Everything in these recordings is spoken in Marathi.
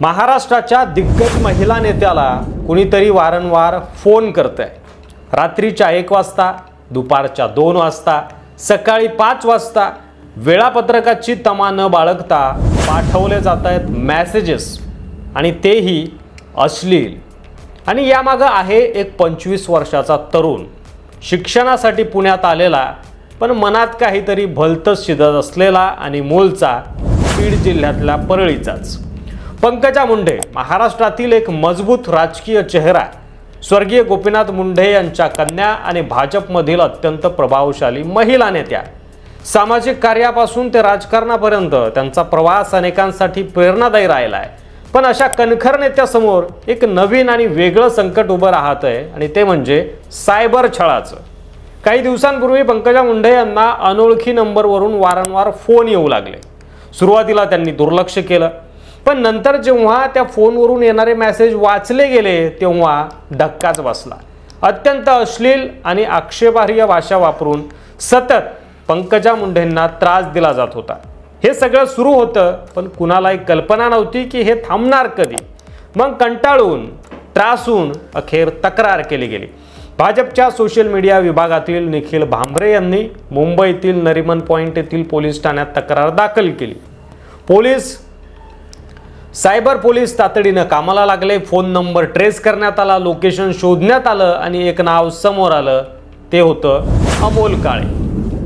महाराष्ट्राच्या दिग्गज महिला नेत्याला कुणीतरी वारंवार फोन करतंय। रात्रीच्या 1 वाजता, दुपारच्या 2 वाजता, सकाळी 5 वाजता वेळापत्रकाची तमा न बाळगता पाठवले जात आहेत मेसेजेस, आणि तेही अश्लील। आणि यामागे आहे एक 25 वर्षाचा तरुण, शिक्षणासाठी पुण्यात आलेला, पण मनात काहीतरी भलतंच शिजत असलेला आणि मूळचा बीड जिल्ह्यातला परळीचाच पंकजा मुंडे। महाराष्ट्रातील एक मजबूत राजकीय चेहरा, स्वर्गीय गोपीनाथ मुंडे यांच्या कन्या आणि भाजपमधील अत्यंत प्रभावशाली महिला नेत्या। सामाजिक कार्यापासून ते राजकारणापर्यंत त्यांचा प्रवास अनेकांसाठी प्रेरणादायी राहिला आहे। पण अशा कणखर नेत्यासमोर एक नवीन आणि वेगळं संकट उभं राहत आहे, आणि ते म्हणजे सायबर छळाचं। काही दिवसांपूर्वी पंकजा मुंडे यांना अनोळखी नंबरवरून वारंवार फोन येऊ लागले। सुरुवातीला त्यांनी दुर्लक्ष केलं, पण नंतर जेव्हा त्या फोनवरून येणारे मेसेज वाचले गेले तेव्हा धक्काच बसला। अत्यंत अश्लील आणि आक्षेपार्ह भाषा वापरून सतत पंकजा मुंडेंना त्रास दिला जात होता। हे सगळं सुरू होतं, पण कुणालाही कल्पना नव्हती की हे थांबणार कधी। मग कंटाळून, त्रासून अखेर तक्रार केली गेली। भाजपच्या सोशल मीडिया विभागातील निखिल भांबरे यांनी मुंबईतील नरिमन पॉइंट येथील पोलीस ठाण्यात तक्रार दाखल केली। सायबर पोलीस तातडीने कामाला लागले। फोन नंबर ट्रेस करण्यात आला, लोकेशन शोधण्यात आलं, आणि एक नाव समोर आलं। ते होतं अमोल काळे।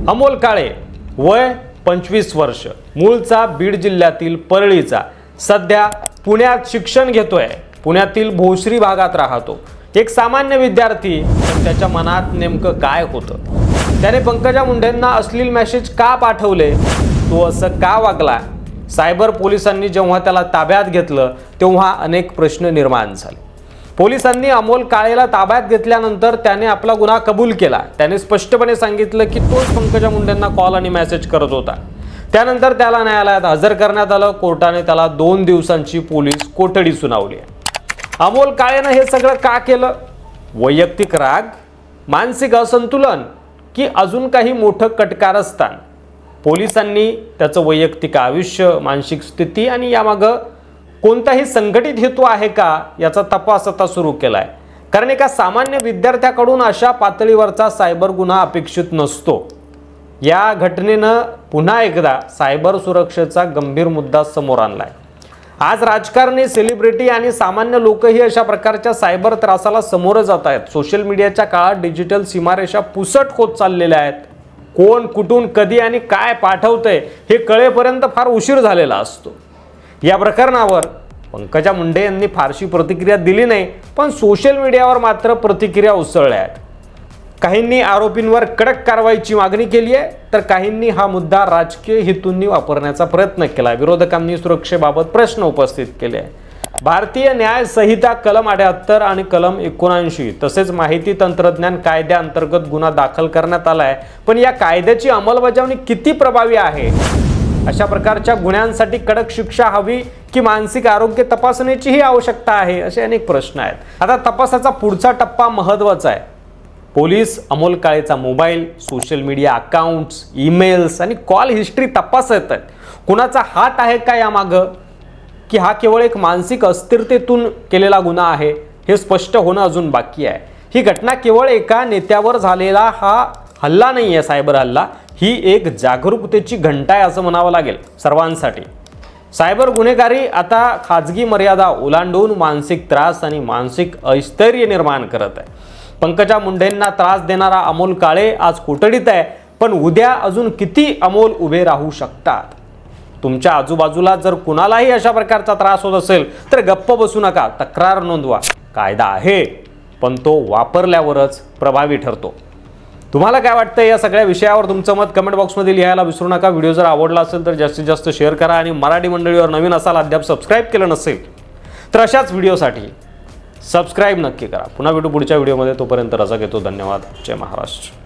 अमोल काळे, वय 25 वर्ष, मूळचा बीड जिल्ह्यातील परळीचा, सध्या पुण्यात शिक्षण घेतोय। पुण्यातील भोसरी भागात राहतो। एक सामान्य विद्यार्थी, पण त्याच्या मनात नेमकं काय होतं? त्याने पंकजा मुंडेंना अश्लील मेसेज का पाठवले? तो असं का वागला? सायबर पोलिसांनी जेव्हा त्याला ताब्यात घेतलं तेव्हा अनेक प्रश्न निर्माण झाले। पोलिसांनी अमोल काळेला ताब्यात घेतल्यानंतर त्याने आपला गुन्हा कबूल केला। त्याने स्पष्टपणे सांगितलं की तोच पंकजा मुंडेंना कॉल आणि मेसेज करत होता। त्यानंतर त्याला न्यायालयात हजर करण्यात आलं। कोर्टाने त्याला 2 दिवसांची पोलीस कोठडी सुनावली। अमोल काळेनं हे सगळं का केलं? वैयक्तिक राग, मानसिक असंतुलन, की अजून काही मोठं कटकारस्थान? पोलिसांनी त्याचं वैयक्तिक आयुष्य, मानसिक स्थिती आणि यामागं कोणताही संघटित हेतू आहे का याचा तपास आता सुरू केलाय। कारण एका सामान्य विद्यार्थ्याकडून अशा पातळीवरचा सायबर गुन्हा अपेक्षित नसतो। या घटनेनं पुन्हा एकदा सायबर सुरक्षेचा गंभीर मुद्दा समोर आणलाय। आज राजकारणी, सेलिब्रिटी आणि सामान्य लोकही अशा प्रकारच्या सायबर त्रासाला समोर जात आहेत। सोशल मीडियाच्या काळात डिजिटल सीमारेषा पुसट होत चाललेल्या आहेत। कोण, कुठून, कधी आणि काय पाठवतंय हे कळेपर्यंत फार उशीर झालेला असतो। या प्रकरणावर पंकजा मुंडे यांनी फारशी प्रतिक्रिया दिली नाही, पण सोशल मीडियावर मात्र प्रतिक्रिया उसळल्या आहेत। काहींनी आरोपींवर कडक कारवाईची मागणी केली आहे, तर काहींनी हा मुद्दा राजकीय हेतूंनी वापरण्याचा प्रयत्न केला। विरोधकांनी सुरक्षेबाबत प्रश्न उपस्थित केले आहे। भारतीय न्याय संहिता कलम 78 आणि कलम 79 तसेच माहिती तंत्रज्ञान कायद्याअंतर्गत गुन्हा दाखल करण्यात आलाय, पण या कायद्याची अंमलबजावणी किती प्रभावी आहे? अशा प्रकारच्या गुन्ह्यांसाठी कडक शिक्षा हवी की मानसिक आरोग्य तपासणीचीही आवश्यकता आहे, असे अनेक प्रश्न आहेत। आता तपासाचा पुढचा टप्पा महत्त्वाचा आहे। पोलीस अमोल काळेचा mobile, social media accounts, emails आणि कॉल हिस्ट्री तपासत आहेत। कुणाचा हात आहे का यामागं, की हा केवळ एक मानसिक अस्थिरतेतून केलेला गुन्हा आहे, हे स्पष्ट होणं अजून बाकी आहे। ही घटना केवळ एका नेत्यावर झालेला हा हल्ला नाही आहे। सायबर हल्ला ही एक जागरूकतेची घंटा आहे असं म्हणावं लागेल सर्वांसाठी। सायबर गुन्हेगारी आता खाजगी मर्यादा ओलांडून मानसिक त्रास आणि मानसिक अस्थैर्य निर्माण करत आहे। पंकजा मुंडेंना त्रास देणारा अमोल काळे आज कोठडीत आहे, पण उद्या अजून किती अमोल उभे राहू शकतात? तुमच्या आजूबाजूला जर कुणालाही अशा प्रकारचा त्रास होत असेल तर गप्प बसू नका, तक्रार नोंदवा। कायदा आहे, पण तो वापरल्यावरच प्रभावी ठरतो। तुम्हाला काय वाटतं या सगळ्या विषयावर? तुमचं मत कमेंट बॉक्समध्ये लिहायला विसरू नका। व्हिडिओ जर आवडला असेल तर जास्तीत जास्त शेअर करा, आणि मराठी मंडळीवर नवीन असाल, अद्याप सबस्क्राईब केलं नसेल तर अशाच व्हिडिओसाठी सबस्क्राईब नक्की करा। पुन्हा भेटू पुढच्या व्हिडिओमध्ये, तोपर्यंत रजा घेतो। धन्यवाद। जय महाराष्ट्र।